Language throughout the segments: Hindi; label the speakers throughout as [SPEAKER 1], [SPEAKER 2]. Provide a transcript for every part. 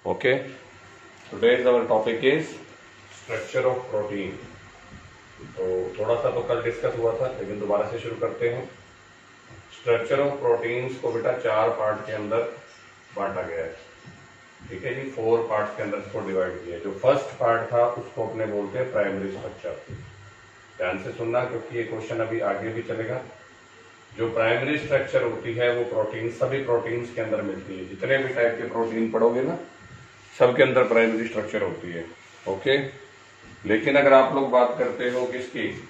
[SPEAKER 1] Okay, today's our topic is structure of protein. तो थोड़ा सा तो कल डिस्कस हुआ था, लेकिन दोबारा से शुरू करते हैं। स्ट्रक्चर ऑफ प्रोटीन्स को बेटा 4 पार्ट के अंदर बांटा गया है। ठीक है जी, 4 पार्ट्स के अंदर इसको डिवाइड किया है। जो फर्स्ट पार्ट था उसको अपने बोलते हैं प्राइमरी स्ट्रक्चर। ध्यान से सुनना, क्योंकि ये क्वेश्चन अभी आगे भी चलेगा। जो प्राइमरी स्ट्रक्चर होती है वो प्रोटीन, सभी प्रोटीन्स के अंदर मिलती है। जितने भी टाइप के प्रोटीन पढ़ोगे ना, सबके अंदर प्राइमरी स्ट्रक्चर होती है। ओके, लेकिन अगर आप लोग बात करते हो किसकी,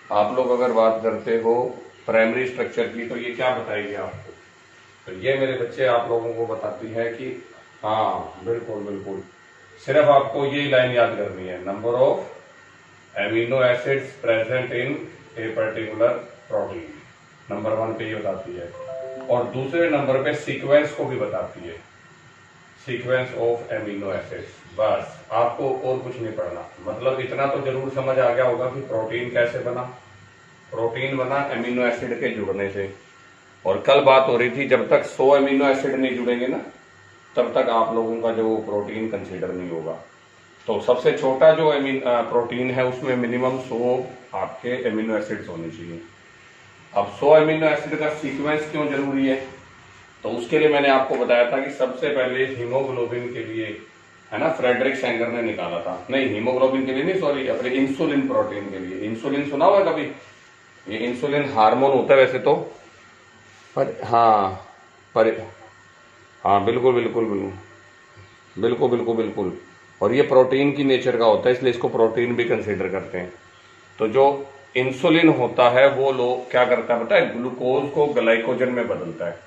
[SPEAKER 1] आप लोग अगर बात करते हो प्राइमरी स्ट्रक्चर की, तो ये क्या बताएगी आपको? तो ये मेरे बच्चे आप लोगों को बताती है कि हाँ बिल्कुल बिल्कुल, सिर्फ आपको ये लाइन याद करनी है, number of amino acids present in a particular protein. Number 1 पे ये बताती है, और दूसरे नंबर पे सीक्वेंस को भी बताती है, सीक्वेंस ऑफ एमिनो एसिड्स। बस, आपको और कुछ नहीं पढ़ना। मतलब इतना तो जरूर समझ आ गया होगा कि प्रोटीन कैसे बना। प्रोटीन बना एमिनो एसिड के जुड़ने से। और कल बात हो रही थी, जब तक 100 एमिनो एसिड नहीं जुड़ेंगे ना, तब तक आप लोगों का जो प्रोटीन कंसीडर नहीं होगा। तो सबसे छोटा जो प्रोटीन है उसमें मिनिमम 100 आपके एमिनो एसिड्स होने चाहिए। अब 100 एमिनो एसिड का सीक्वेंस क्यों जरूरी है? तो उसके लिए मैंने आपको बताया था कि सबसे पहले हीमोग्लोबिन के लिए, है ना, फ्रेडरिक सेंगर ने निकाला था। नहीं, हीमोग्लोबिन के लिए नहीं, सॉरी, अपने इंसुलिन प्रोटीन के लिए। इंसुलिन सुना हुआ कभी? ये इंसुलिन हार्मोन होता है वैसे तो, पर हाँ बिल्कुल बिल्कुल बिल्कुल बिल्कुल बिल्कुल बिल्कुल। और ये प्रोटीन की नेचर का होता है, इसलिए इसको प्रोटीन भी कंसीडर करते हैं। तो जो इंसुलिन होता है वो लोग क्या करता है पता है? ग्लूकोज को ग्लाइकोजन में बदलता है।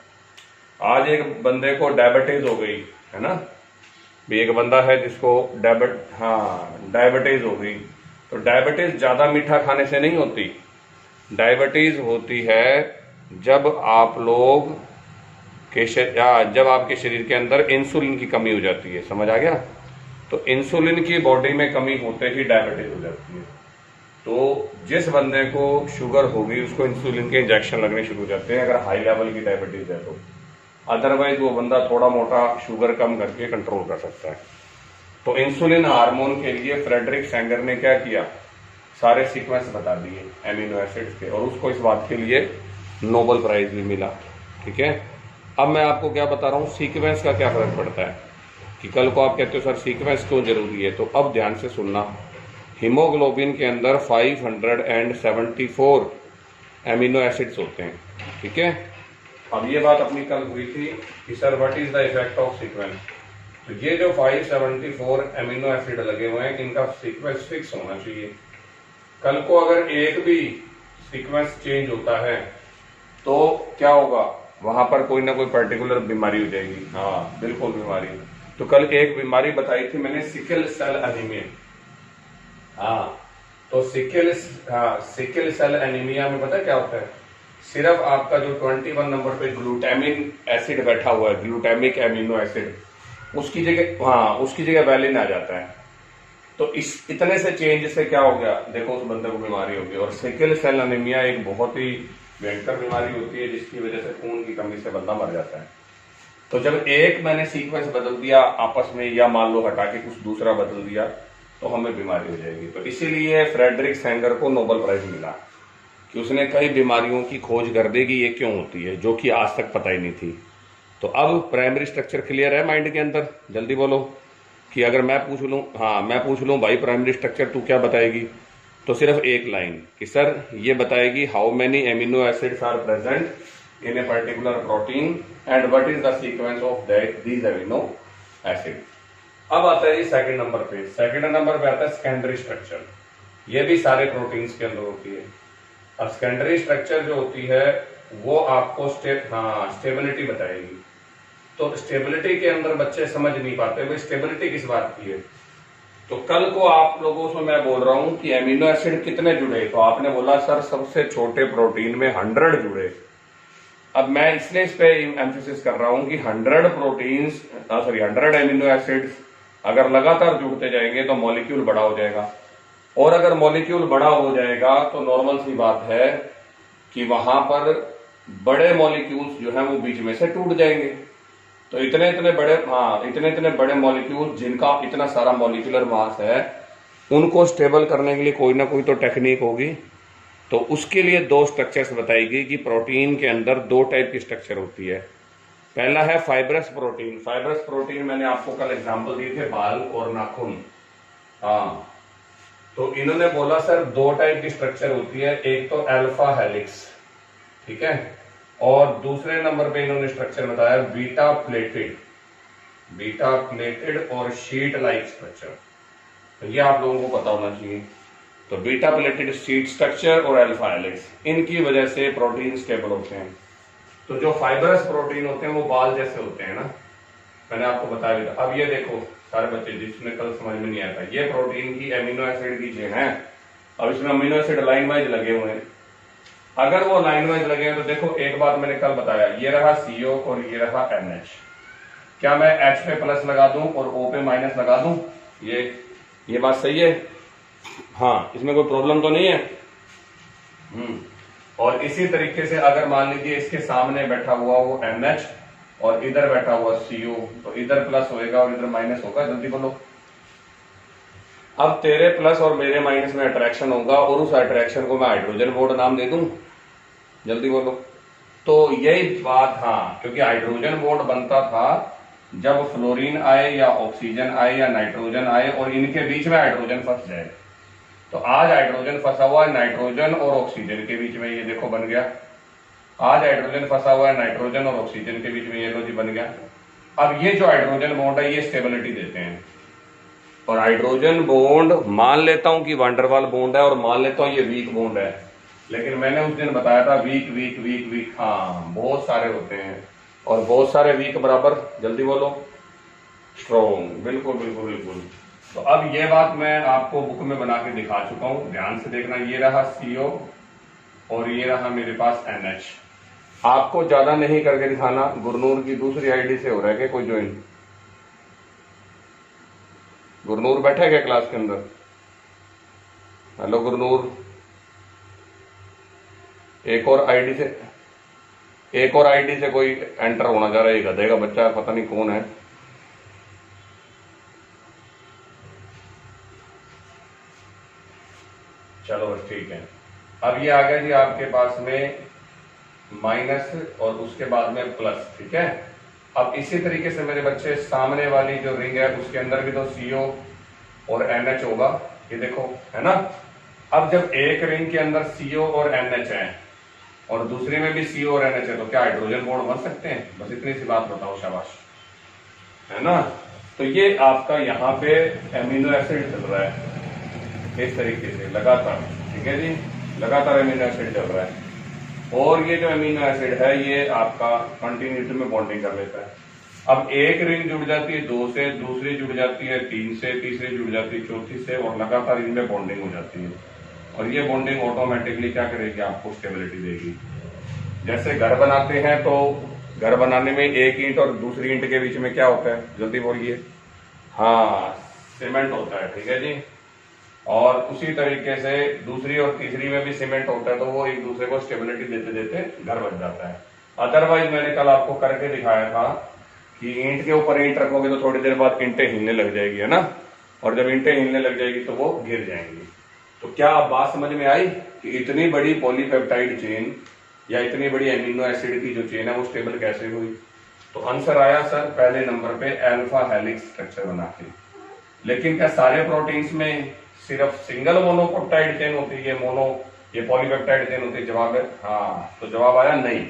[SPEAKER 1] आज एक बंदे को डायबिटीज हो गई है ना, भी एक बंदा है जिसको डायबिटीज हो गई। तो डायबिटीज ज्यादा मीठा खाने से नहीं होती। डायबिटीज होती है जब जब आपके शरीर के अंदर इंसुलिन की कमी हो जाती है। समझ आ गया? तो इंसुलिन की बॉडी में कमी होते ही डायबिटीज हो जाती है। तो जिस बंदे को शुगर होगी उसको इंसुलिन के इंजेक्शन लगने शुरू हो जाते हैं, अगर हाई लेवल की डायबिटीज है तो। अदरवाइज वो बंदा थोड़ा मोटा शुगर कम करके कंट्रोल कर सकता है। तो इंसुलिन हार्मोन के लिए फ्रेडरिक सेंगर ने क्या किया? सारे सीक्वेंस बता दिए एमिनो एसिड्स के, और उसको इस बात के लिए नोबेल प्राइज भी मिला। ठीक है, अब मैं आपको क्या बता रहा हूँ, सीक्वेंस का क्या फर्क पड़ता है। कि कल को आप कहते हो सर सीक्वेंस क्यों जरूरी है, तो अब ध्यान से सुनना। हीमोग्लोबिन के अंदर 574 एमिनो एसिड्स होते हैं। ठीक है, अब ये बात अपनी कल हुई थी कि sir what is the effect of sequence. तो ये जो 574 एमिनो एसिड लगे हुए हैं, इनका सीक्वेंस फिक्स होना चाहिए। कल को अगर एक भी सीक्वेंस चेंज होता है तो क्या होगा? वहां पर कोई ना कोई पर्टिकुलर बीमारी हो जाएगी। हाँ बिल्कुल, बीमारी। तो कल एक बीमारी बताई थी मैंने, सिकल सेल एनीमिया। हाँ, तो सिकल सेल एनीमिया में पता क्या होता है? सिर्फ आपका जो 21 नंबर पे ग्लूटामिन एसिड बैठा हुआ है, ग्लूटामिक एमिनो एसिड, उसकी जगह वैलिन आ जाता है। तो इतने से चेंज से क्या हो गया? देखो, उस बंदे को बीमारी हो गई। और सिकल सेल एनीमिया एक बहुत ही भयंकर बीमारी होती है, जिसकी वजह से खून की कमी से बंदा मर जाता है। तो जब एक मैंने सीक्वेंस बदल दिया आपस में, या मान लो हटा के कुछ दूसरा बदल दिया, तो हमें बीमारी हो जाएगी। तो इसीलिए फ्रेडरिक सेंगर को नोबेल प्राइज मिला कि उसने कई बीमारियों की खोज कर दी कि ये क्यों होती है, जो कि आज तक पता ही नहीं थी। तो अब प्राइमरी स्ट्रक्चर क्लियर है माइंड के अंदर? जल्दी बोलो कि अगर मैं पूछ लूं भाई प्राइमरी स्ट्रक्चर तू क्या बताएगी, तो सिर्फ एक लाइन कि सर ये बताएगी how many amino acids are present in a particular protein and what is the sequence of these amino acid. अब आता है सेकंड नंबर पे। सेकंड नंबर पे आता है सेकेंडरी स्ट्रक्चर। ये भी सारे प्रोटीन्स के अंदर होती है। अब सेकेंडरी स्ट्रक्चर जो होती है वो आपको स्टेबिलिटी बताएगी। तो स्टेबिलिटी के अंदर बच्चे समझ नहीं पाते भाई स्टेबिलिटी किस बात की है। तो कल को आप लोगों से मैं बोल रहा हूं कि एमिनो एसिड कितने जुड़े, तो आपने बोला सर सबसे छोटे प्रोटीन में 100 जुड़े। अब मैं इसलिए इस पे एम्फेसिस कर रहा हूं कि 100 एमिनो एसिड्स अगर लगातार जुड़ते जाएंगे तो मॉलिक्यूल बड़ा हो जाएगा, और अगर मॉलिक्यूल बड़ा हो जाएगा तो नॉर्मल सी बात है कि वहां पर बड़े मॉलिक्यूल्स जो है वो बीच में से टूट जाएंगे। तो इतने इतने बड़े, हाँ, इतने इतने बड़े मॉलिक्यूल जिनका इतना सारा मॉलिक्यूलर मास है, उनको स्टेबल करने के लिए कोई ना कोई तो टेक्निक होगी। तो उसके लिए दो स्ट्रक्चर्स बताई गई कि प्रोटीन के अंदर दो टाइप की स्ट्रक्चर होती है। पहला है फाइब्रस प्रोटीन। फाइब्रस प्रोटीन मैंने आपको कल एग्जांपल दिए थे, बाल और नाखून। हाँ, तो इन्होंने बोला सर दो टाइप की स्ट्रक्चर होती है, एक तो अल्फा हेलिक्स, ठीक है, और दूसरे नंबर पे इन्होंने स्ट्रक्चर बताया बीटा प्लेटेड। बीटा प्लेटेड और शीट लाइक स्ट्रक्चर, तो ये आप लोगों को पता होना चाहिए। तो बीटा प्लेटेड शीट स्ट्रक्चर और अल्फा हेलिक्स, इनकी वजह से प्रोटीन स्टेबल होते हैं। तो जो फाइबरस प्रोटीन होते हैं वो बाल जैसे होते हैं ना, मैंने आपको बताया था। अब ये देखो सारे बच्चे जिसने कल समझ में नहीं आया था, ये प्रोटीन की एमिनो एसिड की चेन है। अब इसमें अमीनो एसिड लाइन वाइज लगे हुए हैं। अगर वो लाइन वाइज लगे हैं तो देखो, एक बात मैंने कल बताया, ये रहा CO और ये रहा NH। क्या मैं H पे प्लस लगा दूं और O पे माइनस लगा दूं? ये बात सही है? हाँ, इसमें कोई प्रॉब्लम तो नहीं है। और इसी तरीके से अगर मान लीजिए इसके सामने बैठा हुआ वो NH और इधर बैठा हुआ CO, तो इधर प्लस होएगा और इधर माइनस होगा। जल्दी बोलो। अब तेरे प्लस और मेरे माइनस में अट्रैक्शन होगा और उस अट्रैक्शन को मैं हाइड्रोजन बॉन्ड नाम दे दूं। जल्दी बोलो। तो यही बात, हाँ, क्योंकि हाइड्रोजन बॉन्ड बनता था जब फ्लोरीन आए या ऑक्सीजन आए या नाइट्रोजन आए और इनके बीच में हाइड्रोजन फंस जाए। तो आज हाइड्रोजन फंसा हुआ है नाइट्रोजन और ऑक्सीजन के बीच में, ये देखो बन गया। आज हाइड्रोजन फंसा हुआ है नाइट्रोजन और ऑक्सीजन के बीच में, ये लो जी बन गया। अब ये जो हाइड्रोजन बॉन्ड है ये स्टेबिलिटी देते हैं। और हाइड्रोजन बॉन्ड मान लेता हूं कि वांडरवाल बॉन्ड है और मान लेता हूं ये वीक बॉन्ड है, लेकिन मैंने उस दिन बताया था वीक वीक वीक वीक, हाँ, बहुत सारे होते हैं। और बहुत सारे वीक बराबर, जल्दी बोलो, स्ट्रॉन्ग। बिल्कुल बिल्कुल बिल्कुल। तो अब ये बात मैं आपको बुक में बना के दिखा चुका हूं, ध्यान से देखना। ये रहा CO और ये रहा मेरे पास NH। आपको ज्यादा नहीं करके दिखाना। गुरनूर की दूसरी आईडी से हो रहा है क्या कोई ज्वाइन? गुरनूर बैठा है क्या क्लास के अंदर? हेलो गुरनूर। एक और आईडी से कोई एंटर होना चाह रहा है, गधे का बच्चा, पता नहीं कौन है। चलो बस ठीक है। अब ये आ गया जी आपके पास में माइनस और उसके बाद में प्लस, ठीक है। अब इसी तरीके से मेरे बच्चे सामने वाली जो रिंग है उसके अंदर भी तो CO और NH होगा, ये देखो, है ना। अब जब एक रिंग के अंदर CO और NH है और दूसरी में भी CO और NH है, तो क्या हाइड्रोजन बॉन्ड बन सकते हैं? बस इतनी सी बात बताओ, शाबाश, है ना। तो ये आपका यहाँ पे एमिनो एसिड चल रहा है इस तरीके से लगातार, ठीक है जी, लगातार एमिनो एसिड चल रहा है। और ये जो एमिनो एसिड है ये आपका कंटिन्यूटी में बॉन्डिंग कर लेता है। अब एक रिंग जुड़ जाती है 2 से, दूसरी जुड़ जाती है 3 से, तीसरी जुड़ जाती है 4थी से, और लगातार इनमें बॉन्डिंग हो जाती है। और ये बॉन्डिंग ऑटोमेटिकली क्या करेगी? आपको स्टेबिलिटी देगी। जैसे घर बनाते हैं तो घर बनाने में एक ईंट और दूसरी ईंट के बीच में क्या होता है? जल्दी बोलिए। हाँ, सीमेंट होता है, ठीक है जी। और उसी तरीके से दूसरी और तीसरी में भी सीमेंट होता है, तो वो एक दूसरे को स्टेबिलिटी देते देते घर बन जाता है। अदरवाइज मैंने कल आपको करके दिखाया था कि ईंट के ऊपर ईंट रखोगे तो थोड़ी देर बाद ईंटें हिलने लग जाएगी, है ना, और जब ईंटें हिलने लग जाएगी तो वो गिर जाएंगी। तो क्या आप बात समझ में आई कि इतनी बड़ी पॉलीपेप्टाइड चेन या इतनी बड़ी एमिनो एसिड की जो चेन है वो स्टेबल कैसे हुई? तो आंसर आया सर पहले नंबर पे अल्फा हेलिक्स स्ट्रक्चर बना के। लेकिन क्या सारे प्रोटीन्स में सिर्फ सिंगल मोनोपेप्टाइड चेन होती है, ये पॉलीपेप्टाइड चेन होती है? जवाब है हाँ। तो जवाब आया नहीं,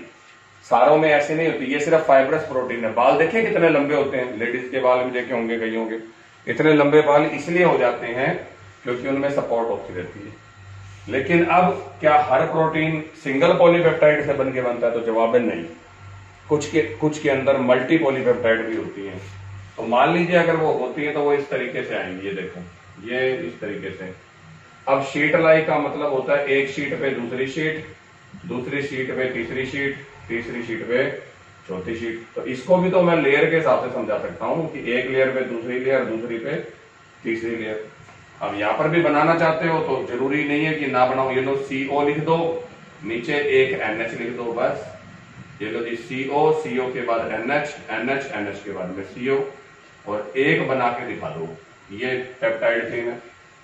[SPEAKER 1] सारों में ऐसे नहीं होती। ये सिर्फ फाइब्रस प्रोटीन है। बाल देखिए कितने लंबे होते हैं, लेडीज के बाल भी देखे होंगे, कई होंगे। इतने लंबे बाल इसलिए हो जाते हैं क्योंकि उनमें सपोर्ट होती रहती है। लेकिन अब क्या हर प्रोटीन सिंगल पॉलीपेप्टाइड से बन के बनता है? तो जवाब है नहीं, कुछ के अंदर मल्टी पॉलीपेप्टाइड भी होती है। तो मान लीजिए अगर वो होती है तो वो इस तरीके से आएंगी, ये देखो, ये इस तरीके से। अब शीट लाई का मतलब होता है एक शीट पे दूसरी शीट, दूसरी शीट पे तीसरी शीट, तीसरी शीट पे चौथी शीट। तो इसको भी तो मैं लेयर के हिसाब से समझा सकता हूं कि एक लेयर पे दूसरी लेयर, दूसरी पे तीसरी लेयर। अब यहां पर भी बनाना चाहते हो तो जरूरी नहीं है कि ना बनाओ, ये लो CO लिख दो, नीचे एक NH लिख दो, बस ये लो जी CO, CO के बाद NH, NH, NH के बाद में CO, और एक बना के दिखा दो, ये पेप्टाइड चेन है,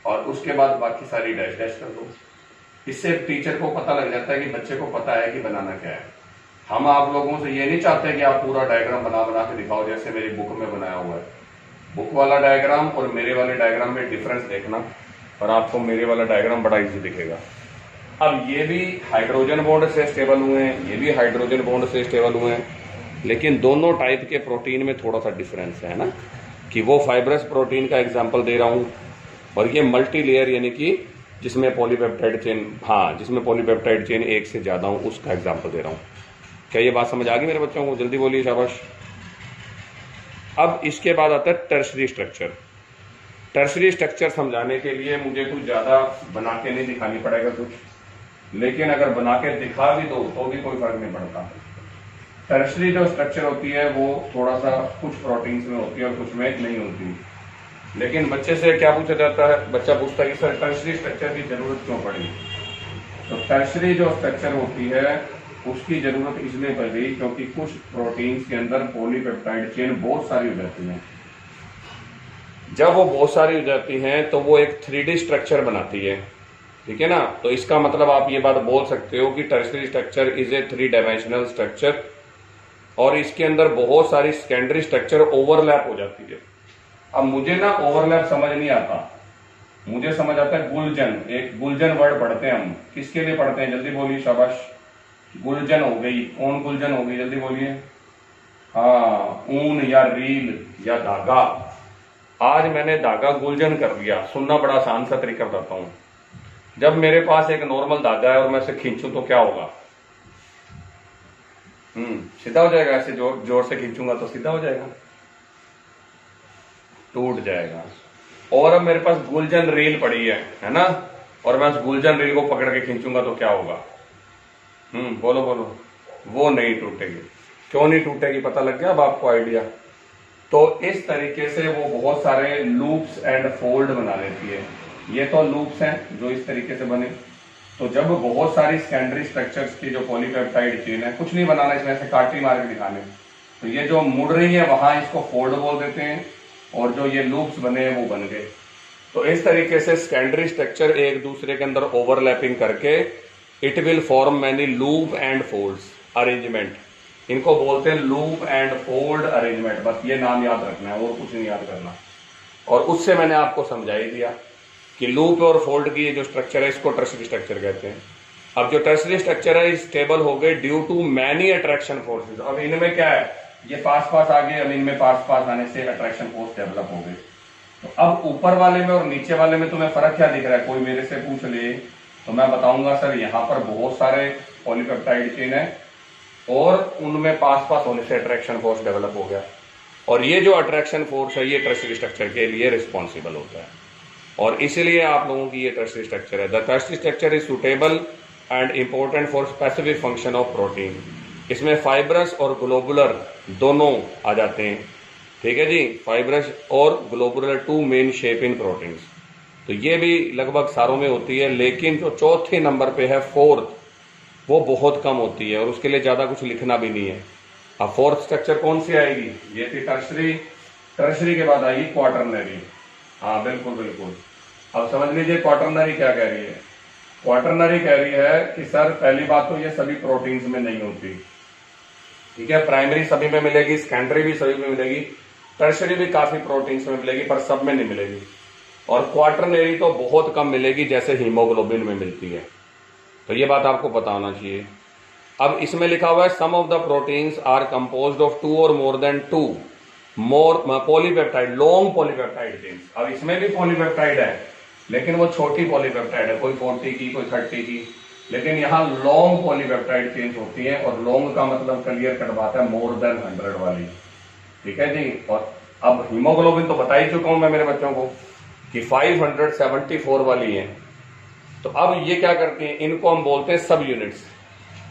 [SPEAKER 1] और उसके बाद बाकी सारी डैश डैश कर दो। इससे टीचर को पता लग जाता है कि बच्चे को पता है कि बनाना क्या है। हम आप लोगों से ये नहीं चाहते कि आप पूरा डायग्राम बना बना के दिखाओ जैसे मेरी बुक में बनाया हुआ है। बुक वाला डायग्राम और मेरे वाले डायग्राम में डिफरेंस देखना, और आपको मेरे वाला डायग्राम बड़ा इजी दिखेगा। अब ये भी हाइड्रोजन बॉन्ड से स्टेबल हुए हैं, ये भी हाइड्रोजन बॉन्ड से स्टेबल हुए हैं, लेकिन दोनों टाइप के प्रोटीन में थोड़ा सा डिफरेंस है ना, कि वो फाइब्रस प्रोटीन का एग्जाम्पल दे रहा हूँ, और ये मल्टी लेयर यानी कि जिसमें पॉलीपेप्टाइड चेन, हाँ जिसमें पॉलीपेप्टाइड चेन एक से ज्यादा हूँ, उसका एग्जाम्पल दे रहा हूँ। क्या ये बात समझ आ गई मेरे बच्चों को? जल्दी बोलिए, शाबाश। अब इसके बाद आता है टर्शरी स्ट्रक्चर। टर्शरी स्ट्रक्चर समझाने के लिए मुझे कुछ ज्यादा बना के नहीं दिखानी पड़ेगा कुछ, लेकिन अगर बना के दिखा भी दो तो भी कोई फर्क नहीं पड़ता। टर्शरी जो स्ट्रक्चर होती है वो थोड़ा सा कुछ प्रोटीन्स में होती है और कुछ में नहीं होती। लेकिन बच्चे से क्या पूछा जाता है? बच्चा पूछता है कि सर टर्शरी स्ट्रक्चर की जरूरत क्यों पड़ी? तो टर्शरी जो स्ट्रक्चर होती है उसकी जरूरत इसलिए पड़ी क्योंकि कुछ प्रोटीन्स के अंदर पॉलीपेप्टाइड चेन बहुत सारी हो जाती है। जब वो बहुत सारी हो जाती हैं तो वो एक 3D स्ट्रक्चर बनाती है, ठीक है ना। तो इसका मतलब आप ये बात बोल सकते हो कि tertiary structure is a 3 dimensional structure, और इसके अंदर बहुत सारी सेकेंडरी स्ट्रक्चर ओवरलैप हो जाती है। अब मुझे ना ओवरलैप समझ नहीं आता, मुझे समझ आता है गुलजन। एक गुलजन वर्ड पढ़ते हैं हम, किसके लिए पढ़ते हैं? जल्दी बोलिए, शाबाश। गुलजन हो गई, कौन गुलजन हो गई? जल्दी बोलिए। हाँ, ऊन या रील या धागा। आज मैंने धागा गुलजन कर दिया। सुनना बड़ा आसान सा तरीका बताता हूं। जब मेरे पास एक नॉर्मल धागा है और मैं इसे खींचूं तो क्या होगा? सीधा हो जाएगा। ऐसे जोर से खींचूंगा तो सीधा हो जाएगा, टूट जाएगा। और अब मेरे पास गुलजन रील पड़ी है ना, और मैं उस गुलजन रील को पकड़ के खींचूंगा तो क्या होगा? बोलो बोलो। वो नहीं टूटेगी। क्यों नहीं टूटेगी? पता लग गया अब आपको आइडिया? तो इस तरीके से वो बहुत सारे लूप्स एंड फोल्ड बना लेती है। ये तो लूप्स हैं जो इस तरीके से बने। तो जब बहुत सारी सेकेंडरी स्ट्रक्चर्स की जो पॉलीपेप्टाइड चेन है, कुछ नहीं बनाना इसमें, से काटी मार के दिखाने, तो ये जो मुड़ रही है वहां इसको फोल्ड बोल देते हैं, और जो ये लूप्स बने हैं वो बन गए। तो इस तरीके से सेकेंडरी स्ट्रक्चर एक दूसरे के अंदर ओवरलैपिंग करके it will form many loop and folds arrangement. इनको बोलते हैं लूप एंड फोल्ड अरेंजमेंट। बस ये नाम याद रखना है और कुछ नहीं याद करना। और उससे मैंने आपको समझा ही दिया कि लूप और फोल्ड की ये जो स्ट्रक्चर है इसको टर्शरी स्ट्रक्चर कहते हैं। अब जो टर्शरी स्ट्रक्चर है स्टेबल हो गए due to many attraction forces. अब इनमें क्या है, ये पास पास आ गए, अब इनमें पास पास आने से अट्रैक्शन फोर्स डेवलप हो गए। तो अब ऊपर वाले में और नीचे वाले में तुम्हें फर्क क्या दिख रहा है? कोई मेरे से पूछ ले तो मैं बताऊंगा सर यहाँ पर बहुत सारे पॉलीपेप्टाइड चेन है और उनमें पास पास होने से अट्रैक्शन फोर्स डेवलप हो गया, और ये जो अट्रैक्शन फोर्स है ये टर्शरी स्ट्रक्चर के लिए रिस्पॉन्सिबल होता है, और इसीलिए आप लोगों की ये टर्शरी स्ट्रक्चर है। The tertiary structure is suitable and important for specific function of protein. इसमें फाइब्रस और ग्लोबुलर दोनों आ जाते हैं, ठीक है जी। फाइब्रस और globular 2 main shape in proteins. तो ये भी लगभग सारों में होती है, लेकिन जो चौथे नंबर पे है फोर्थ, वो बहुत कम होती है और उसके लिए ज्यादा कुछ लिखना भी नहीं है। अब फोर्थ स्ट्रक्चर कौन सी आएगी? ये थी टर्शरी। टर्शरी के बाद आएगी क्वाटरनरी। हाँ बिल्कुल बिल्कुल। अब समझ लीजिए क्वाटरनरी क्या कह रही है। क्वाटरनरी कह रही है कि सर पहली बात तो ये सभी प्रोटीन्स में नहीं होती, ठीक है। प्राइमरी सभी में मिलेगी, सेकेंडरी भी सभी में मिलेगी, टर्शरी भी काफी प्रोटीन्स में मिलेगी पर सब में नहीं मिलेगी, और क्वाटरनरी तो बहुत कम मिलेगी जैसे हीमोग्लोबिन में मिलती है। तो ये बात आपको पता होना चाहिए। अब इसमें लिखा हुआ है some of the proteins are composed of 2 और more than 2 more polypeptide long polypeptide chains. अब इसमें भी पॉलीपेप्टाइड है लेकिन वो छोटी पॉलीपेप्टाइड है, कोई 40 की कोई 30 की, लेकिन यहाँ लॉन्ग पॉलीपेप्टाइड चेन्स होती है, और लॉन्ग का मतलब क्लियर कट बात है मोर देन 100 वाली, ठीक है जी। और अब हीमोग्लोबिन तो बता ही चुका हूं मैं मेरे बच्चों को कि 574 वाली है। तो अब ये क्या करती हैं, इनको हम बोलते हैं सब यूनिट्स।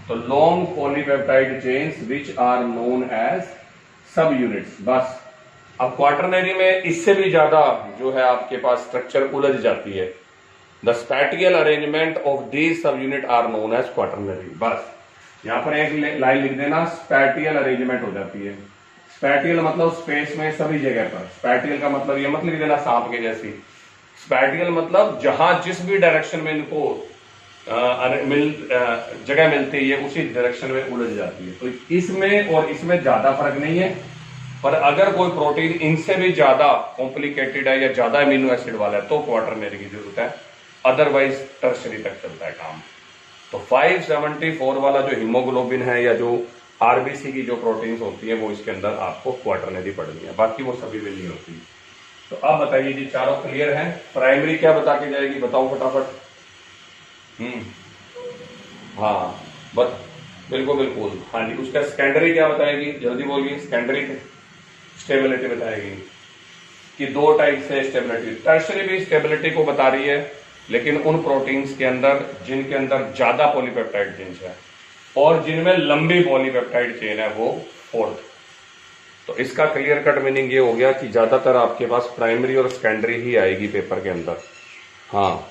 [SPEAKER 1] तो long polypeptide chains which are known as subunits. बस अब क्वाटरनरी में इससे भी ज्यादा जो है आपके पास स्ट्रक्चर उलझ जाती है। The spatial arrangement of these subunit are known as quaternary. बस यहाँ पर एक लाइन लिख देना, स्पैटियल अरेंजमेंट हो जाती है। स्पैटियल मतलब स्पेस में सभी जगह पर। स्पैटियल का मतलब ये मत लिख देना सांप के जैसी। स्पैटियल मतलब जहां जिस भी डायरेक्शन में इनको जगह मिलती है उसी डायरेक्शन में उलझ जाती है। तो इसमें और इसमें ज्यादा फर्क नहीं है, पर अगर कोई प्रोटीन इनसे भी ज्यादा कॉम्प्लिकेटेड है या ज्यादा अमीनो एसिड वाला है तो क्वार्टरनरी की जरूरत है, अदरवाइज टर्शरी तक चलता है काम। तो 574 वाला जो हीमोग्लोबिन है या जो आरबीसी की जो प्रोटीन्स होती है वो इसके अंदर आपको क्वार्टरनरी पढ़नी है, बाकी वो सभी में नहीं होती। तो अब बताइए जी, चारों क्लियर हैं? प्राइमरी क्या बता के जाएगी, बताओ फटाफट। हाँ बस बिल्कुल बिल्कुल, हाँ जी। उसका सेकेंडरी क्या बताएगी, जल्दी बोलिए। सेकेंडरी स्टेबिलिटी बताएगी कि दो टाइप से स्टेबिलिटी। टर्शरी भी स्टेबिलिटी को बता रही है, लेकिन उन प्रोटीन्स के अंदर जिनके अंदर ज्यादा पॉलीपेप्टाइड चेन है और जिनमें लंबी पॉलीपेप्टाइड चेन है वो फोर्थ। तो इसका क्लियर कट मीनिंग ये हो गया कि ज्यादातर आपके पास प्राइमरी और सेकेंडरी ही आएगी पेपर के अंदर। हाँ,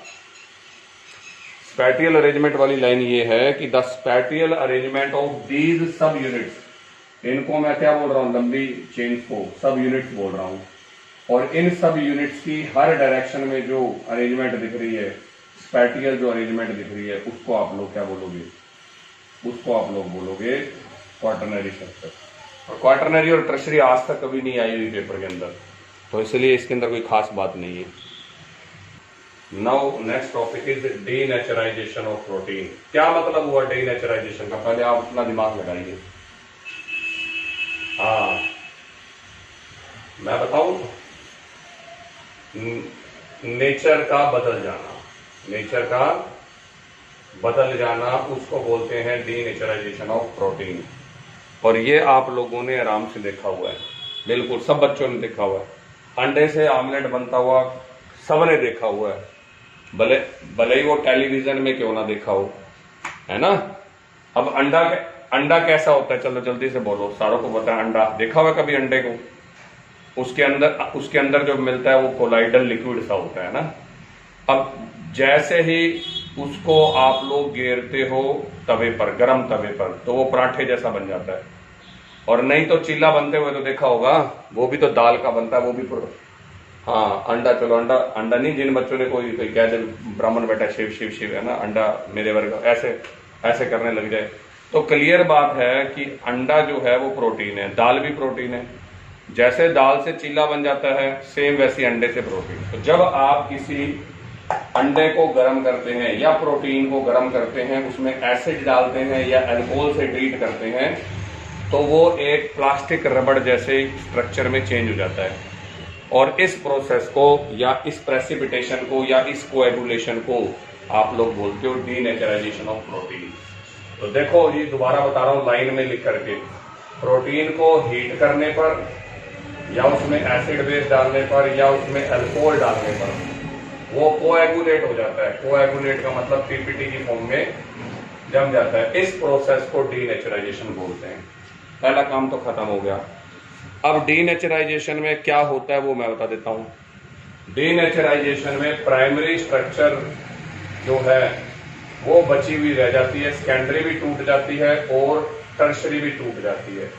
[SPEAKER 1] स्पैटियल अरेंजमेंट वाली लाइन ये है कि the spatial arrangement of these सब यूनिट्स, इनको मैं क्या बोल रहा हूं, लंबी चेन को सब यूनिट्स बोल रहा हूं। और इन सब यूनिट्स की हर डायरेक्शन में जो अरेंजमेंट दिख रही है, स्पैटियल जो अरेंजमेंट दिख रही है, उसको आप लोग क्या बोलोगे, उसको आप लोग बोलोगे क्वार्टरनरी स्ट्रक्चर। और क्वार्टरनरी और टर्शरी आज तक कभी नहीं आई हुई पेपर के अंदर, तो इसलिए इसके अंदर कोई खास बात नहीं है। Now next topic is denaturization of protein. क्या मतलब हुआ डीनेचराइजेशन का, पहले आप अपना दिमाग लगाइए। हाँ, मैं बताऊं, नेचर का बदल जाना, नेचर का बदल जाना उसको बोलते हैं डीनेचराइजेशन ऑफ प्रोटीन। और ये आप लोगों ने आराम से देखा हुआ है, बिल्कुल सब बच्चों ने देखा हुआ है। अंडे से आमलेट बनता हुआ सबने देखा हुआ है, भले भले ही वो टेलीविजन में क्यों ना देखा हो, है ना। अब अंडा कैसा होता है, चलो जल्दी से बोलो, सारों को पता है अंडा, देखा हुआ कभी अंडे को? उसके अंदर जो मिलता है वो कोलाइडल लिक्विड सा होता है ना। अब जैसे ही उसको आप लोग गेरते हो तवे पर, गरम तवे पर, तो वो पराठे जैसा बन जाता है। और नहीं तो चीला बनते हुए तो देखा होगा, वो भी तो दाल का बनता है, वो भी हाँ अंडा, चलो अंडा नहीं, जिन बच्चों ने कोई कह दे ब्राह्मण बेटा शिव शिव शिव, है ना, अंडा मेरे वर्ग, ऐसे करने लग जाए, तो क्लियर बात है कि अंडा जो है वो प्रोटीन है, दाल भी प्रोटीन है। जैसे दाल से चीला बन जाता है, सेम वैसी अंडे से प्रोटीन। तो जब आप किसी अंडे को गर्म करते हैं या प्रोटीन को गर्म करते हैं, उसमें एसिड डालते हैं या अल्कोहल से ट्रीट करते हैं, तो वो एक प्लास्टिक रबड़ जैसे स्ट्रक्चर में चेंज हो जाता है। और इस प्रोसेस को या इस प्रेसिपिटेशन को या इस कोएगुलेशन को आप लोग बोलते हो डीनेचराइजेशन ऑफ प्रोटीन। तो देखो ये दोबारा बता रहा हूं लाइन में लिख करके, प्रोटीन को हीट करने पर या उसमें एसिड बेस डालने पर या उसमें अल्कोहल डालने पर वो कोएगुलेट हो जाता है। कोएगुलेट का मतलब पीपीटी की फॉर्म में जम जाता है। इस प्रोसेस को डीनेचराइजेशन बोलते हैं। पहला काम तो खत्म हो गया। अब डीनेचराइजेशन में क्या होता है वो मैं बता देता हूं। डीनेचराइजेशन में प्राइमरी स्ट्रक्चर जो है वो बची हुई रह जाती है, सेकेंडरी भी टूट जाती है और टर्शरी भी टूट जाती है।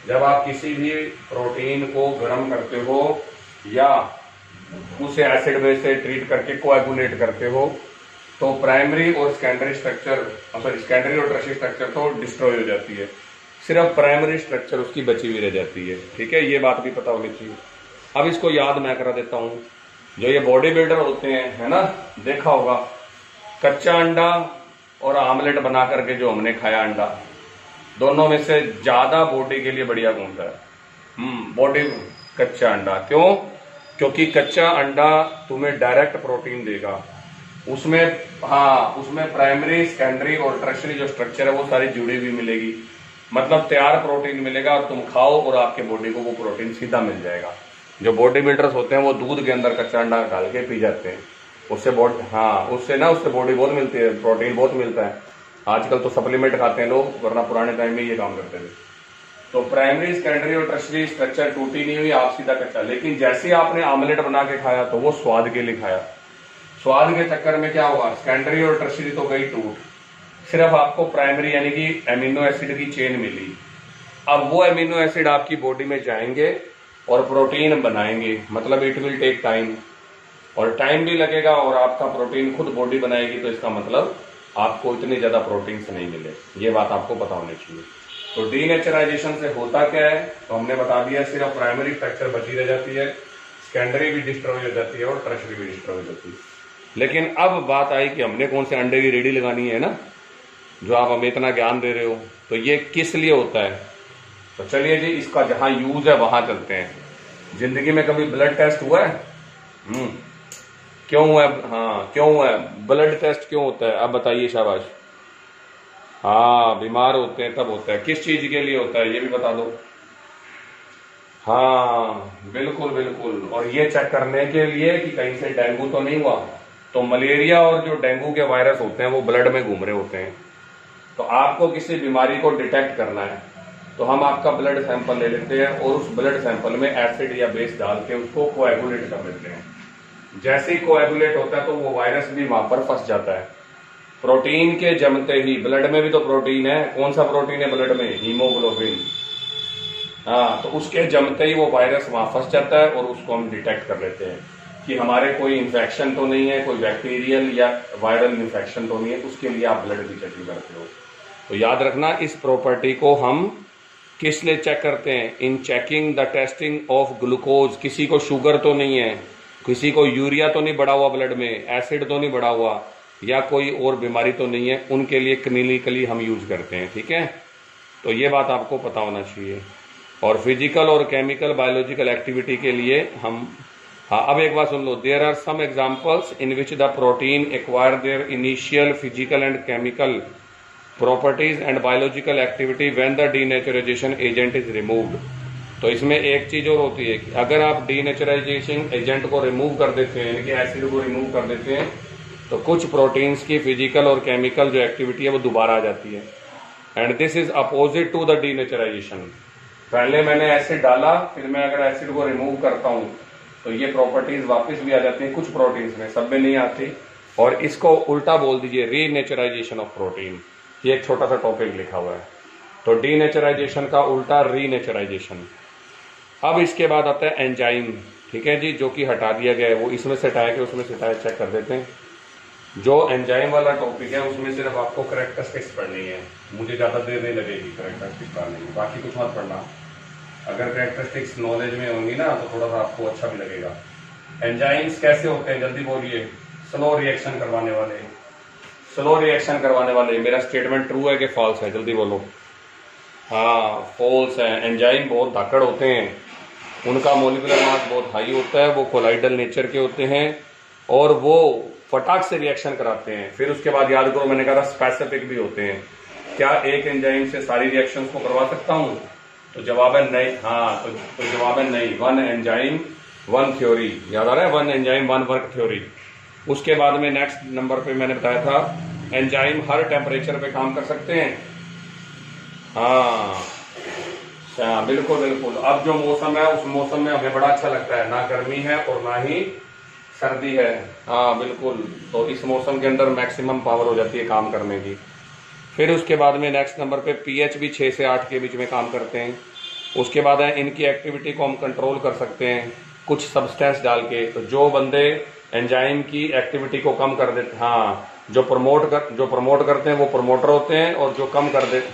[SPEAKER 1] जब आप किसी भी प्रोटीन को गर्म करते हो या उसे एसिड बेस से ट्रीट करके कोएगुलेट करते हो, तो प्राइमरी और सेकेंडरी स्ट्रक्चर, सेकेंडरी और टर्शरी स्ट्रक्चर तो डिस्ट्रॉय हो जाती है, सिर्फ प्राइमरी स्ट्रक्चर उसकी बची हुई रह जाती है। ठीक है, ये बात भी पता होनी चाहिए। अब इसको याद मैं करा देता हूं। जो ये बॉडी बिल्डर होते हैं, है ना, देखा होगा कच्चा अंडा और आमलेट बना करके जो हमने खाया अंडा, दोनों में से ज्यादा बॉडी के लिए बढ़िया कौन सा है? बॉडी कच्चा अंडा। क्यों? क्योंकि कच्चा अंडा तुम्हें डायरेक्ट प्रोटीन देगा। उसमें प्राइमरी, सेकेंडरी और टर्शरी जो स्ट्रक्चर है वो सारी जुड़ी हुई मिलेगी, मतलब तैयार प्रोटीन मिलेगा और तुम खाओ और आपके बॉडी को वो प्रोटीन सीधा मिल जाएगा। जो बॉडी बिल्डर्स होते हैं वो दूध के अंदर कच्चा अंडा डाल के पी जाते हैं, उससे बॉडी बहुत मिलती है, प्रोटीन बहुत मिलता है। आजकल तो सप्लीमेंट खाते हैं लोग, वरना पुराने टाइम में ये काम करते थे। तो प्राइमरी, सेकेंडरी और टर्शरी स्ट्रक्चर टूटी नहीं हुई, आप सीधा कच्चा। लेकिन जैसे ही आपने आमलेट बना के खाया तो वो स्वाद के लिए खाया, स्वाद के चक्कर में क्या हुआ, सेकेंडरी और टर्शरी तो गई टूट, सिर्फ आपको प्राइमरी यानी कि एमिनो एसिड की चेन मिली। अब वो एमिनो एसिड आपकी बॉडी में जाएंगे और प्रोटीन बनाएंगे, मतलब इट विल टेक टाइम, और टाइम भी लगेगा और आपका प्रोटीन खुद बॉडी बनाएगी, तो इसका मतलब आपको इतने ज्यादा प्रोटीन नहीं मिले। ये बात आपको पता होनी चाहिए। तो डीनेचराइजेशन से होता क्या है, तो हमने बता दिया, सिर्फ प्राइमरी स्ट्रक्चर बची रह जाती है, सेकेंडरी भी डिस्ट्रॉय हो जाती है और टर्शरी भी डिस्ट्रॉय हो जाती है। लेकिन अब बात आई कि हमने कौन से अंडे की रेडी लगानी है ना, जो आप हमें इतना ज्ञान दे रहे हो, तो ये किस लिए होता है। तो चलिए जी, इसका जहां यूज है वहां चलते हैं। जिंदगी में कभी ब्लड टेस्ट हुआ है? क्यों हुआ है? हाँ, क्यों हुआ है ब्लड टेस्ट, क्यों होता है? आप बताइए, शाबाश। हाँ, बीमार होते हैं तब होता है। किस चीज के लिए होता है ये भी बता दो। हाँ, बिल्कुल बिल्कुल, और ये चेक करने के लिए कि कहीं से डेंगू तो नहीं हुआ। तो मलेरिया और जो डेंगू के वायरस होते हैं वो ब्लड में घूम रहे होते हैं। तो आपको किसी बीमारी को डिटेक्ट करना है, तो हम आपका ब्लड सैंपल ले लेते हैं और उस ब्लड सैंपल में एसिड या बेस डाल के उसको कोएगुलेट कर लेते हैं। जैसे ही कोएगुलेट होता है तो वो वायरस भी वहां पर फंस जाता है। प्रोटीन के जमते ही, ब्लड में भी तो प्रोटीन है, कौन सा प्रोटीन है ब्लड में? हीमोग्लोबिन। हाँ, तो उसके जमते ही वो वायरस वहां फंस जाता है और उसको हम डिटेक्ट कर लेते हैं कि हमारे कोई इन्फेक्शन तो नहीं है, कोई बैक्टीरियल या वायरल इन्फेक्शन तो नहीं है। उसके लिए आप ब्लड की चेकिंग करते हो। तो याद रखना, इस प्रॉपर्टी को हम किस लिए चेक करते हैं? इन checking the testing of glucose. किसी को शुगर तो नहीं है, किसी को यूरिया तो नहीं बढ़ा हुआ ब्लड में, एसिड तो नहीं बढ़ा हुआ, या कोई और बीमारी तो नहीं है, उनके लिए क्लिनिकली हम यूज करते हैं। ठीक है, तो ये बात आपको पता होना चाहिए। और फिजिकल और केमिकल बायोलॉजिकल एक्टिविटी के लिए हम, हाँ, अब एक बात सुन लो। There are some examples in which the protein acquire their initial physical and chemical properties and biological activity when the denaturization agent is removed. तो इसमें एक चीज और होती है कि अगर आप डीनेचराइजेशन एजेंट को रिमूव कर देते हैं, यानी कि एसिड को रिमूव कर देते हैं, तो कुछ प्रोटीन्स की फिजिकल और केमिकल जो एक्टिविटी है वो दोबारा आ जाती है। And this is opposite to the denaturization. पहले मैंने एसिड डाला, फिर मैं अगर एसिड को रिमूव करता हूं तो ये प्रॉपर्टीज वापस भी आ जाती हैं कुछ प्रोटीन्स में, सब में नहीं आती। और इसको उल्टा बोल दीजिए, रीनेचराइजेशन ऑफ प्रोटीन। ये एक छोटा सा टॉपिक लिखा हुआ है। तो डीनेचराइजेशन का उल्टा रीनेचराइजेशन। अब इसके बाद आता है एंजाइम। ठीक है जी, जो कि हटा दिया गया है, वो इसमें से हटाया कि उसमें से हटाया, चेक कर देते हैं। जो एंजाइम वाला टॉपिक है उसमें सिर्फ आपको कैरेक्टरिस्टिक्स पढ़नी है, मुझे ज्यादा देर नहीं लगेगी कैरेक्टरिस्टिक्स पढ़ने में, बाकी कुछ मत पढ़ना। अगर कैरेक्टरिस्टिक्स नॉलेज में होंगी ना तो थोड़ा सा आपको अच्छा भी लगेगा। एंजाइम्स कैसे होते हैं, जल्दी बोलिए। स्लो रिएक्शन करवाने वाले। स्लो रिएक्शन करवाने वाले, मेरा स्टेटमेंट ट्रू है कि फॉल्स है? जल्दी बोलो। हाँ, फॉल्स है। एंजाइम बहुत धाकड़ होते हैं, उनका मोलिकुलर मास बहुत हाई होता है, वो कोलाइडल नेचर के होते हैं और वो फटाक से रिएक्शन कराते हैं। फिर उसके बाद याद करो, मैंने कहा था स्पेसिफिक भी होते हैं। क्या एक एंजाइम से सारी रिएक्शंस को करवा सकता हूं? तो जवाब है नहीं। हाँ, तो जवाब है नहीं। वन एंजाइम वन थ्योरी, याद आ रहा है? One enzyme one work theory. उसके बाद में नेक्स्ट नंबर पे मैंने बताया था एंजाइम हर टेम्परेचर पे काम कर सकते हैं। हाँ, बिल्कुल बिल्कुल। अब जो मौसम है उस मौसम में हमें बड़ा अच्छा लगता है, ना गर्मी है और ना ही सर्दी है। हाँ बिल्कुल, तो इस मौसम के अंदर मैक्सिमम पावर हो जाती है काम करने की। फिर उसके बाद में नेक्स्ट नंबर पे पीएच भी 6 से 8 के बीच में काम करते हैं। उसके बाद है इनकी एक्टिविटी को हम कंट्रोल कर सकते हैं कुछ सब्सटेंस डाल के। तो जो बंदे एंजाइम की एक्टिविटी को कम कर देते, हाँ, जो प्रमोट करते हैं वो प्रमोटर होते हैं, और जो कम कर देते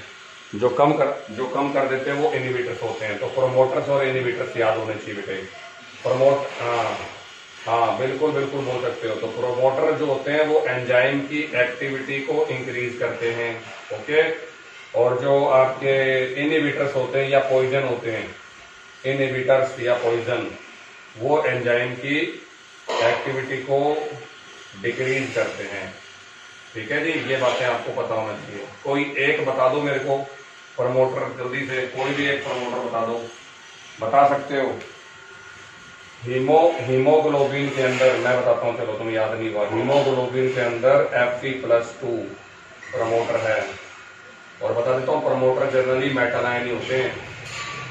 [SPEAKER 1] हैं वो इनहिबिटर्स होते हैं। तो प्रमोटर्स और इनहिबिटर्स याद होने चाहिए बेटे। हाँ बिल्कुल बिल्कुल बोल सकते हो। तो प्रोमोटर जो होते हैं वो एंजाइम की एक्टिविटी को इंक्रीज करते हैं। ओके, और जो आपके इनहिबिटर्स होते हैं या पॉइजन होते हैं, इनहिबिटर्स या पॉइजन, वो एंजाइम की एक्टिविटी को डिक्रीज करते हैं। ठीक है जी, ये बातें आपको पता होना चाहिए। कोई एक बता दो मेरे को प्रमोटर, जल्दी से कोई भी एक प्रमोटर बता दो, बता सकते हो? हीमोग्लोबिन के अंदर, मैं बताता हूँ, चलो तुम्हें याद नहीं हुआ। हीमोग्लोबिन के अंदर Fe+2 प्रमोटर है। और बता देता हूँ, प्रमोटर जनरली मेटल आयन ही होते हैं।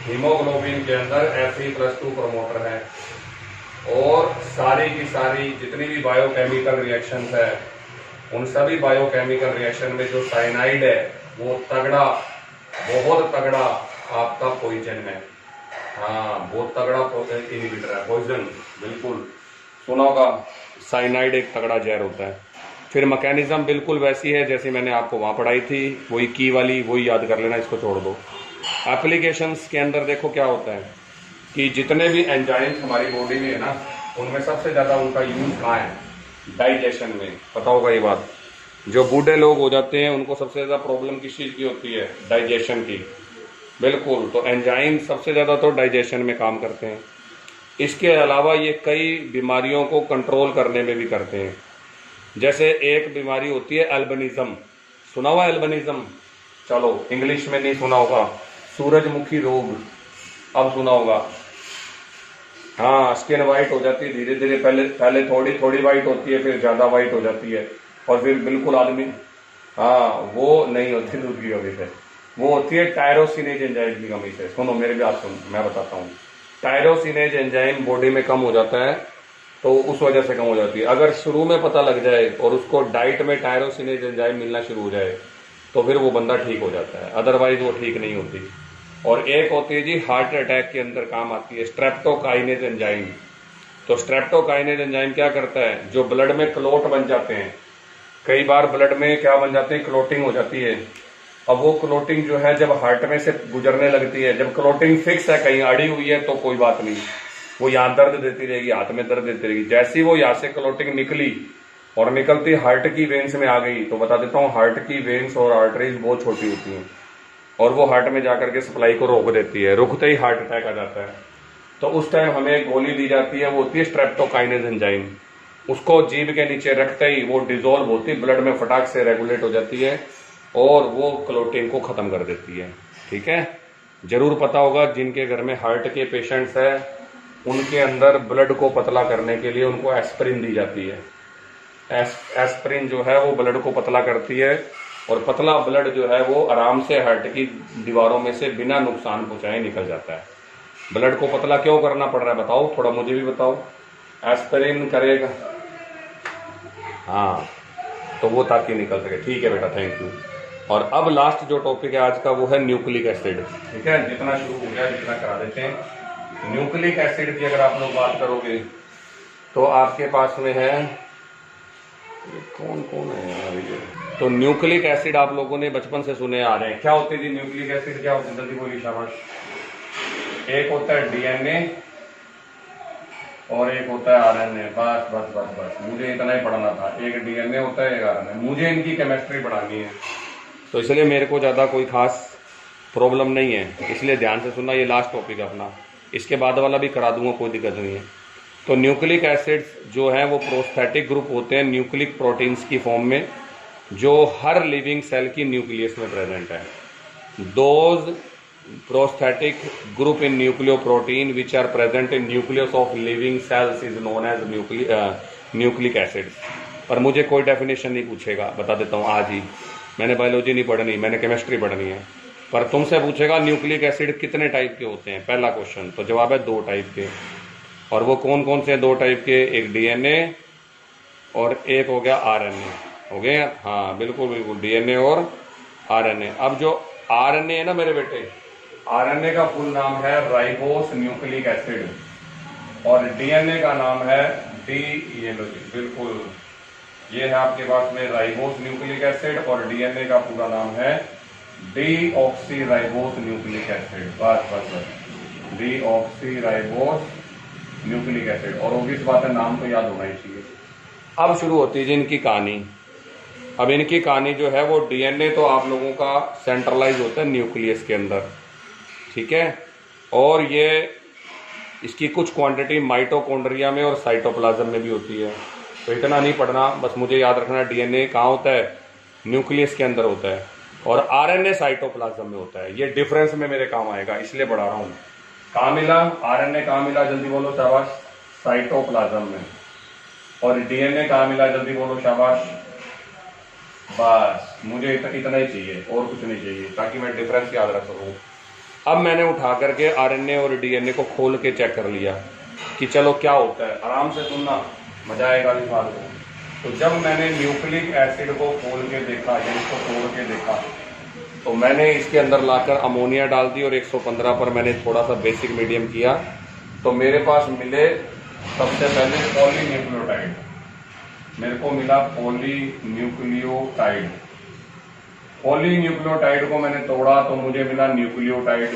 [SPEAKER 1] हीमोग्लोबिन के अंदर Fe+2 प्रमोटर है। और सारी की सारी जितनी भी बायोकेमिकल रिएक्शंस है उन सभी बायोकेमिकल रिएक्शन में जो साइनाइड है वो तगड़ा, बहुत तगड़ा आपका पॉइजन है। हाँ, बहुत तगड़ा इनहिबिटर है, पॉइजन, बिल्कुल सुना होगा। साइनाइड एक तगड़ा जहर होता है। फिर मैकेनिज्म बिल्कुल वैसी है जैसे मैंने आपको वहाँ पढ़ाई थी, वही की वाली, वही याद कर लेना, इसको छोड़ दो। एप्लीकेशंस के अंदर देखो क्या होता है कि जितने भी एंजाइम्स हमारी बॉडी में है ना, उनमें सबसे ज़्यादा उनका यूज कहाँ है? डाइजेशन में। पता होगा ये बात। जो बूढ़े लोग हो जाते हैं उनको सबसे ज़्यादा प्रॉब्लम किस चीज़ की होती है? डाइजेशन की। बिल्कुल, तो एंजाइम सबसे ज़्यादा तो डाइजेशन में काम करते हैं। इसके अलावा ये कई बीमारियों को कंट्रोल करने में भी करते हैं। जैसे एक बीमारी होती है एल्बिनिज्म, सुना हुआ एल्बिनिज्म? चलो इंग्लिश में नहीं सुना होगा, सूरजमुखी रोग, अब सुना होगा। हाँ, स्किन वाइट हो जाती है धीरे धीरे, पहले थोड़ी थोड़ी वाइट होती है, फिर ज्यादा वाइट हो जाती है, और फिर बिल्कुल आदमी, हाँ वो नहीं होती दूध की कमी से, वो होती है टायरोसिनेज एंजाइम की कमी से। सुनो मेरी बात सुन, मैं बताता हूँ। टायरोसिनेज एंजाइम बॉडी में कम हो जाता है तो उस वजह से कम हो जाती है। अगर शुरू में पता लग जाए और उसको डाइट में टायरोसिनेज एंजाइम मिलना शुरू हो जाए तो फिर वो बंदा ठीक हो जाता है, अदरवाइज वो ठीक नहीं होती। और एक होती है जी हार्ट अटैक के अंदर काम आती है, स्ट्रेप्टोकाइनेज एंजाइम। तो स्ट्रेप्टोकाइनेज एंजाइम क्या करता है? जो ब्लड में क्लोट बन जाते हैं, कई बार ब्लड में क्या बन जाते हैं? क्लोटिंग हो जाती है। अब वो क्लोटिंग जो है जब हार्ट में से गुजरने लगती है, जब क्लोटिंग फिक्स है, कहीं अड़ी हुई है तो कोई बात नहीं, वो यहाँ दर्द देती रहेगी, हाथ में दर्द देती रहेगी। जैसी वो यहाँ से क्लोटिंग निकली और निकलती हार्ट की वेन्स में आ गई, तो बता देता हूँ हार्ट की वेन्स और आर्टरीज बहुत छोटी होती हैं और वो हार्ट में जाकर के सप्लाई को रोक देती है, रुकते ही हार्ट अटैक आ जाता है। तो उस टाइम हमें एक गोली दी जाती है, वो होती है स्ट्रेप्टोकाइनेज एंजाइम। उसको जीभ के नीचे रखते ही वो डिजोल्व होती है, ब्लड में फटाक से रेगुलेट हो जाती है और वो क्लोटिंग को खत्म कर देती है। ठीक है, जरूर पता होगा जिनके घर में हार्ट के पेशेंट्स है उनके अंदर ब्लड को पतला करने के लिए उनको एस्पिरिन दी जाती है। एस्पिरिन जो है वो ब्लड को पतला करती है और पतला ब्लड जो है वो आराम से हार्ट की दीवारों में से बिना नुकसान पहुंचाए निकल जाता है। ब्लड को पतला क्यों करना पड़ रहा है बताओ, थोड़ा मुझे भी बताओ। एस्पिरिन करेगा, हाँ, तो वो ताकि निकल सके। ठीक है बेटा, थैंक यू। और अब लास्ट जो टॉपिक है आज का वो है न्यूक्लिक एसिड। ठीक है, जितना शुरू हो गया जितना करा देते हैं। न्यूक्लिक एसिड की अगर आप लोग बात करोगे तो आपके पास में है, कौन कौन है यार ये? तो न्यूक्लिक एसिड आप लोगों ने बचपन से सुने आ रहे हैं। क्या होते थे न्यूक्लिक एसिड? क्या होते? जल्दी बोलिए, शाबाश। एक होता है डीएनए और एक होता है आरएनए। बस बस बस बस, मुझे इतना ही पढ़ना था। एक डीएनए होता है, एक आरएनए। मुझे इनकी केमिस्ट्री पढ़ानी है तो इसलिए मेरे को ज्यादा कोई खास प्रॉब्लम नहीं है, इसलिए ध्यान से सुनना। ये लास्ट टॉपिक अपना, इसके बाद वाला भी करा दूंगा, कोई दिक्कत नहीं है। तो न्यूक्लिक एसिड्स जो हैं वो प्रोस्थेटिक ग्रुप होते हैं न्यूक्लिक प्रोटीन्स की फॉर्म में, जो हर लिविंग सेल की न्यूक्लियस में प्रेजेंट है। Those prosthetic group in nucleoprotein which are present in nucleus of living cells is known as nucleic acids. पर मुझे कोई डेफिनेशन नहीं पूछेगा, बता देता हूँ आज ही। मैंने बायोलॉजी नहीं पढ़नी, मैंने केमिस्ट्री पढ़नी है। पर तुमसे पूछेगा न्यूक्लिक एसिड कितने टाइप के होते हैं, पहला क्वेश्चन, तो जवाब है 2 टाइप के। और वो कौन कौन से 2 टाइप के? एक डीएनए और एक हो गया आरएनए। हो गया? हाँ बिल्कुल बिल्कुल, डीएनए और आरएनए। अब जो आरएनए है ना मेरे बेटे, आरएनए का फुल नाम है राइबोस न्यूक्लिक एसिड और डीएनए का नाम है बिल्कुल ये है आपके पास में राइबोस न्यूक्लिक एसिड और डीएनए का पूरा नाम है डीऑक्सीराइबोस न्यूक्लिक एसिड। बस बस बस, डीऑक्सीराइबोस न्यूक्लिक एसिड। और ऑब्वियस बात है, नाम तो याद होना ही चाहिए। अब शुरू होती है जी इनकी कहानी। अब इनकी कहानी जो है वो डीएनए तो आप लोगों का सेंट्रलाइज होता है न्यूक्लियस के अंदर, ठीक है, और ये इसकी कुछ क्वांटिटी माइटोकॉन्ड्रिया में और साइटोप्लाज्म में भी होती है। तो इतना नहीं पढ़ना, बस मुझे याद रखना डीएनए कहाँ होता है? न्यूक्लियस के अंदर होता है, और आरएनए साइटोप्लाज्म में होता है। ये डिफरेंस में मेरे काम आएगा, इसलिए बढ़ा रहा हूँ। कहाँ मिला आरएनए? कहाँ मिला? जल्दी बोलो शाबाश। साइटोप्लाज्म में। और डीएनए कहाँ मिला? जल्दी बोलो शाबाश। बस मुझे इतना ही चाहिए और कुछ नहीं चाहिए, ताकि मैं डिफरेंस याद रख सकूँ। अब मैंने उठा करके आरएनए और डीएनए को खोल के चेक कर लिया कि चलो क्या होता है। आराम से सुनना, मजा आएगा इस बात को। तो जब मैंने न्यूक्लिक एसिड को खोल के देखा या इसको तोड़ के देखा, तो मैंने इसके अंदर लाकर अमोनिया डाल दी और 115 पर मैंने थोड़ा सा बेसिक मीडियम किया, तो मेरे पास मिले सबसे पहले पॉलीन्यूक्लियोटाइड। मेरे को मिला पॉलीन्यूक्लियोटाइड। पॉलीन्यूक्लियोटाइड को मैंने तोड़ा तो मुझे मिला न्यूक्लियोटाइड।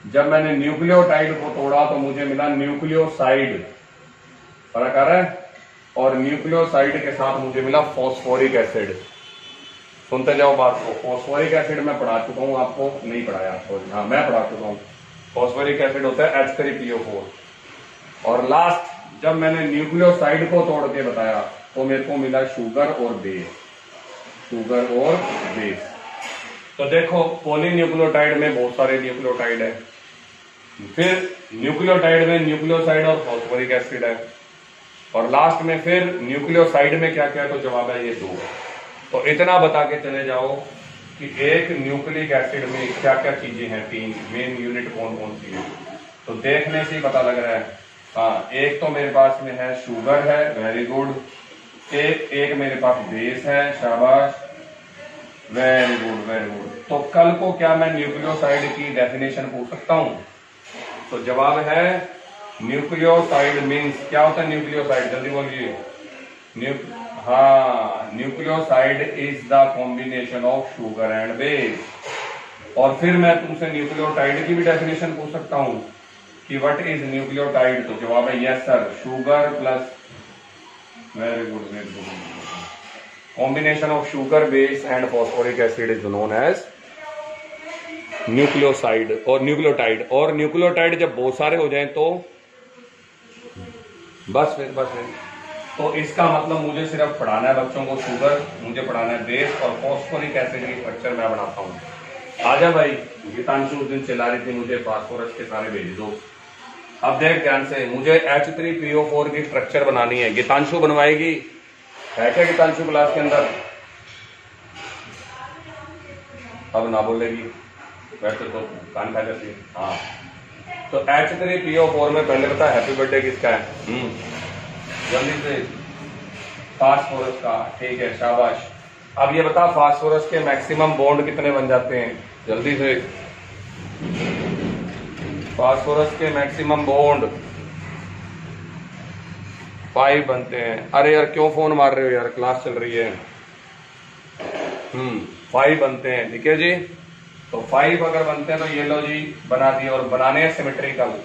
[SPEAKER 1] जब मैंने न्यूक्लियोटाइड को तोड़ा तो मुझे मिला न्यूक्लियोसाइड। फर्क आ रहा है? और न्यूक्लियोसाइड के साथ मुझे मिला फॉस्फोरिक एसिड। सुनते जाओ बात को। फॉस्फोरिक एसिड मैं पढ़ा चुका हूं, आपको नहीं पढ़ाया? हाँ, मैं पढ़ा चुका हूं। फॉस्फोरिक एसिड होता है H3PO4। और लास्ट जब मैंने न्यूक्लियोसाइड को तोड़ के बताया तो मेरे को मिला शुगर और बेस। शुगर और बेस। तो देखो, पॉलीन्यूक्लियोटाइड में बहुत सारे न्यूक्लियोटाइड है, फिर न्यूक्लियोटाइड में न्यूक्लियोसाइड और फॉस्फोरिक एसिड है, और लास्ट में फिर न्यूक्लियोसाइड में क्या क्या है? तो जवाब है ये 2। तो इतना बता के चले जाओ कि एक न्यूक्लिक एसिड में क्या क्या चीजें हैं, 3 मेन यूनिट कौन कौन सी है। तो देखने से ही पता लग रहा है। हाँ, एक तो मेरे पास में है शुगर है, वेरी गुड। एक मेरे पास बेस है, शाबाश, वेरी गुड वेरी गुड। तो कल को क्या मैं न्यूक्लियोसाइड की डेफिनेशन पूछ सकता हूं? तो जवाब है न्यूक्लियोसाइड मीन्स क्या होता है? न्यूक्लियोसाइड जल्दी बोलिए। Nucleoside is the combination of sugar and base. और फिर मैं तुमसे न्यूक्लियोटाइड की भी डेफिनेशन पूछ सकता हूं कि व्हाट इज न्यूक्लियोटाइड। तो जवाब है yes sir, sugar plus, very good very good, combination of sugar base and phosphoric acid is known as nucleoside और न्यूक्लियोटाइड। और न्यूक्लियोटाइड जब बहुत सारे हो जाएं तो बस फिर तो इसका मतलब मुझे सिर्फ पढ़ाना है बच्चों को शुगर, मुझे पढ़ाना है बेस, और फॉस्फोरिक एसिड की स्ट्रक्चर मैं बनाता हूँ। आजा भाई, गीतांशु उस दिन चिल्ला रही थी मुझे फास्फोरस के सारे भेज दो। अब देख ध्यान से, मुझे H3PO4 की स्ट्रक्चर बनानी है। गीतांशु बनवाएगी? है क्या गीतांशु क्लास के अंदर? अब ना बोलेगी, वैसे तो कान खा जाती है। हाँ, तो H3PO4 में पहले बता हैप्पी बर्थडे किसका है? जल्दी से, फास्फोरस का। ठीक है, शाबाश। अब ये बता फास्फोरस के मैक्सिमम बॉन्ड कितने बन जाते हैं? जल्दी से, फास्फोरस के मैक्सिमम बॉन्ड 5 बनते हैं। अरे यार क्यों फोन मार रहे हो यार, क्लास चल रही है। 5 बनते हैं, ठीक है जी। तो 5 अगर बनते हैं तो ये लो जी बना दिए, और बनाने हैं सिमेट्रिकल।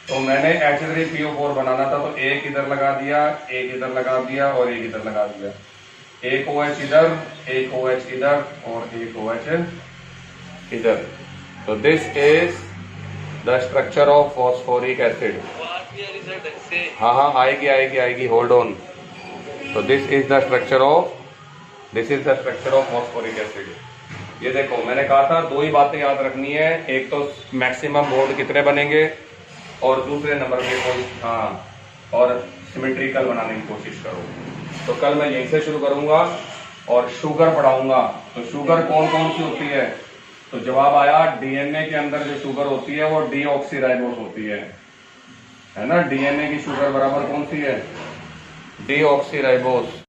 [SPEAKER 1] तो मैंने H3PO4 बनाना था तो एक इधर लगा दिया, एक इधर लगा दिया और एक इधर लगा दिया। एक OH इधर, एक OH इधर और एक OH इधर। तो this is the structure of phosphoric acid. हाँ, आएगी, होल्ड ऑन। तो this is the structure of phosphoric acid. ये देखो, मैंने कहा था 2 ही बातें याद रखनी है, एक तो मैक्सिमम बॉन्ड कितने बनेंगे, और दूसरे नंबर पे और सिमेट्रिकल बनाने की कोशिश करो। तो कल मैं यहीं से शुरू करूंगा और शुगर पढ़ाऊंगा। तो शुगर कौन कौन सी होती है? तो जवाब आया, डीएनए के अंदर जो शुगर होती है वो डीऑक्सीराइबोस होती है ना। डीएनए की शुगर बराबर कौन सी है? डीऑक्सीराइबोस।